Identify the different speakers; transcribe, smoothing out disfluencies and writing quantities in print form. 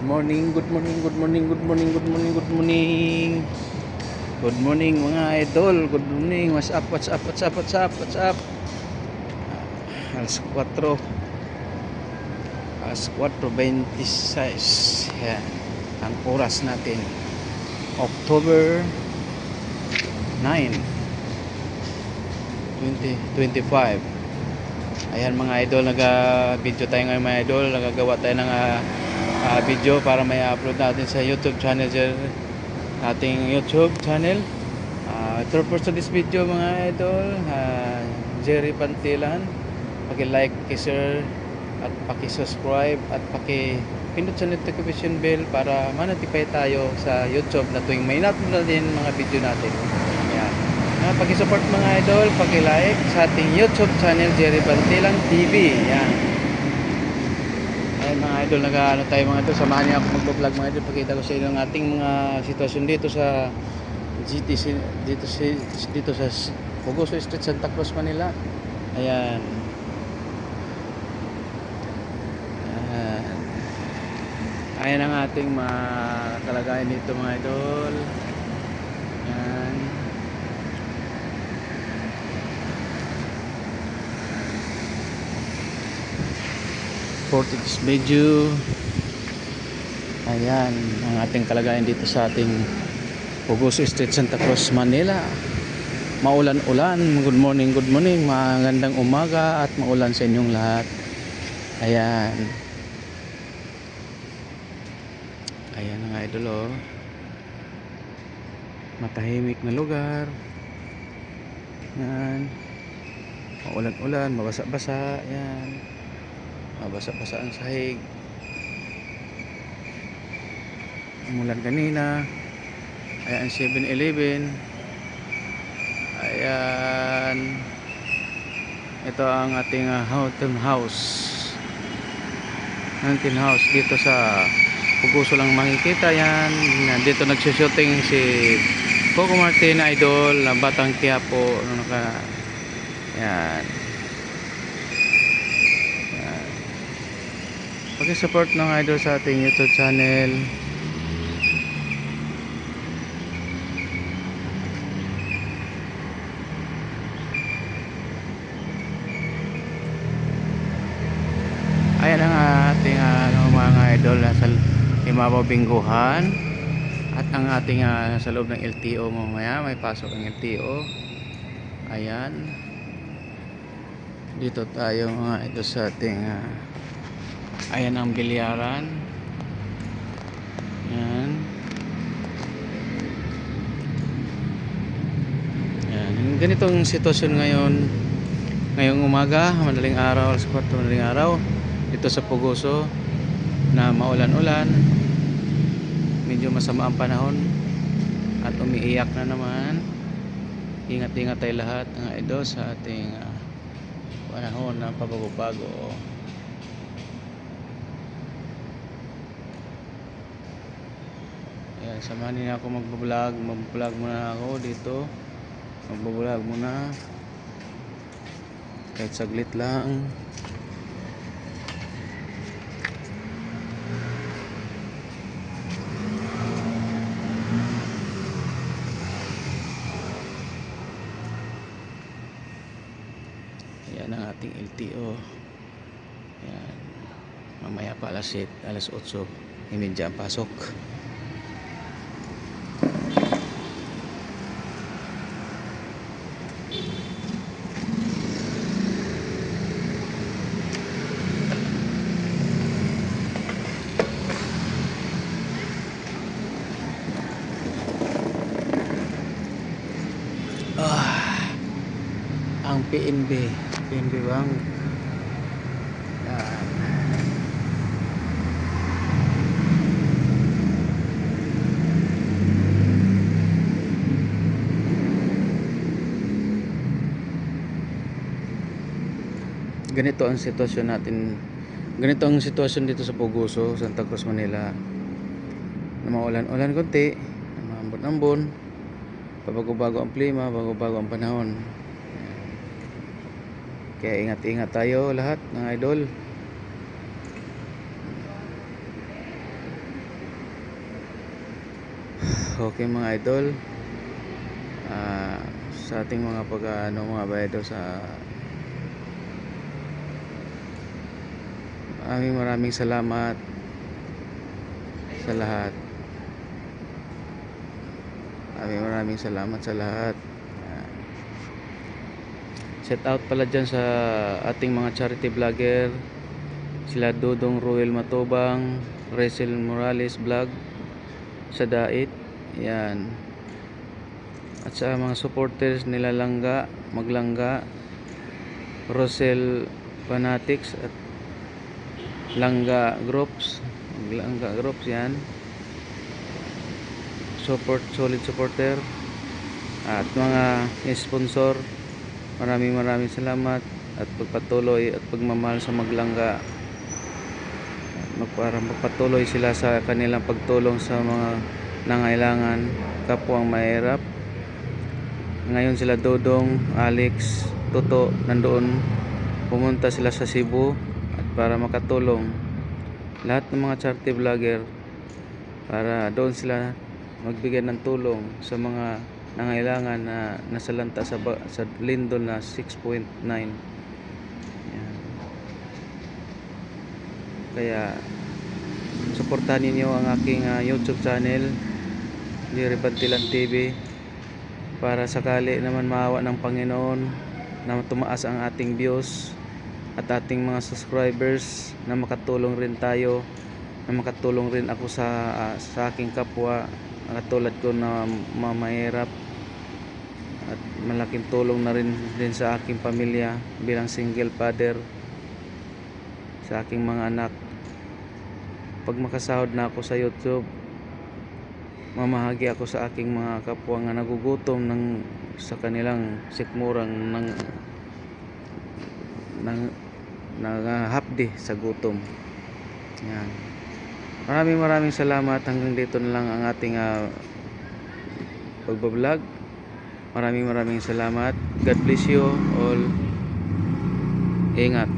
Speaker 1: Morning, good morning, good morning, good morning, good morning, good morning. Good morning mga idol. Good morning. What's up, what's up, what's up, what's up, what's up? Alas 4. Alas 4:26. Yan. Ang oras natin. October 9, 2025. Ayan mga idol, nag-video tayo ngayon mga idol. Nagagawa tayo ng video para may upload natin sa YouTube channel, ating YouTube channel. Purpose to this video mga idol, Jerry Pantilan, paki-like, paki-share at paki-subscribe at paki-pindot sa notification bell para ma-notify tayo sa YouTube na tuwing may upload na din mga video natin. Ayan. Paki-support mga idol, paki-like sa ating YouTube channel Jerry Pantilan TV. Ayan. Ayan mga idol, nag-ano tayo mga idol, samahan niyo ako mag-vlog mga idol. Pakita ko sa inyo ang ating mga sitwasyon dito sa GTC, dito sa Pugoso Street, Santa Cruz, Manila. Ayan. Ayan ang ating mga kalagayan dito mga idol. Ayan. Portage Medyo. Ayan ang ating kalagayan dito sa ating Pugoso Street, Santa Cruz, Manila. Maulan-ulan. Good morning, good morning. Magandang umaga at maulan sa inyong lahat. Ayan. Ayan ang idol oh. Matahimik na lugar. Ayan. Maulan-ulan, mabasa-basa. Ayan. Mabasa-basa ang sahig. Umulan kanina. Ayan, 7-Eleven. Ayan. Ito ang ating haunted house. Haunted house dito sa Pugoso lang makikita yan. Dito nagsushooting si Coco Martin Idol na Batang Quiapo. Ayan. Ayan. Paki-support ng idol sa ating YouTube channel. Ayan ang ating mga idol sa Imabaw Bingguhan at ang ating sa loob ng LTO mamaya may pasok ang LTO. Ayan. Dito tayo mga idol sa ating ayan ang bilyaran. Ayan. Ayan. Ganitong sitwasyon ngayong umaga, madaling araw, alas 4 madaling araw dito sa Pugoso na maulan-ulan, medyo masama ang panahon at umiiyak na naman. Ingat-ingat tayo lahat ng idol sa ating panahon na pabago-bago. Ayan, samahan niyo ako mag-vlog muna ako dito, mag-vlog muna kahit saglit lang. Ayan ang ating LTO. Ayan. Mamaya pa alas 8:30 ang pasok. Ang PNB Bank. Yan. Ganito ang sitwasyon natin. Ganito ang sitwasyon dito sa Pugoso, Santa Cruz, Manila. Na maulan-ulan konti, maambon-ambon, pabago-bago ang klima, bago-bago ang panahon. Kaya ingat-ingat tayo lahat ng idol. Okay mga idol, sa ating mga mga idol, sa maraming salamat sa lahat. Maraming salamat sa lahat. Shout out pala dyan sa ating mga charity vlogger, sila Dudong Ruel Matubang, Rachel Morales Vlog sa Dait, yan. At sa mga supporters nila Maglangga, Rosel Fanatics at Langga Groups, yan. Solid supporter at mga sponsor, maraming salamat at pagpatuloy at pagmamahal sa Maglangga. Para magpatuloy sila sa kanilang pagtulong sa mga nangailangan, kapwang mahirap. Ngayon sila Dodong, Alex, Toto nandoon, pumunta sila sa Cebu at para makatulong lahat ng mga charity vlogger, para doon sila magbigay ng tulong sa mga nangailangan na nasalanta sa lindol na 6.9. Yan. Kaya suportahan ninyo ang aking YouTube channel, Jerry Bantilan TV, para sakali naman maawa ng Panginoon na tumaas ang ating views at ating mga subscribers, na makatulong rin tayo, na makatulong rin ako sa aking kapwa katulad ko na mahirap, at malaking tulong na rin sa aking pamilya bilang single father, sa aking mga anak. Pag makasahod na ako sa YouTube, mamahagi ako sa aking mga kapwa nga nagugutom sa kanilang sikmurang hapdi sa gutom. Yan. Maraming salamat. Hanggang dito na lang ang ating pagbablog. Maraming salamat. God bless you all. Ingat.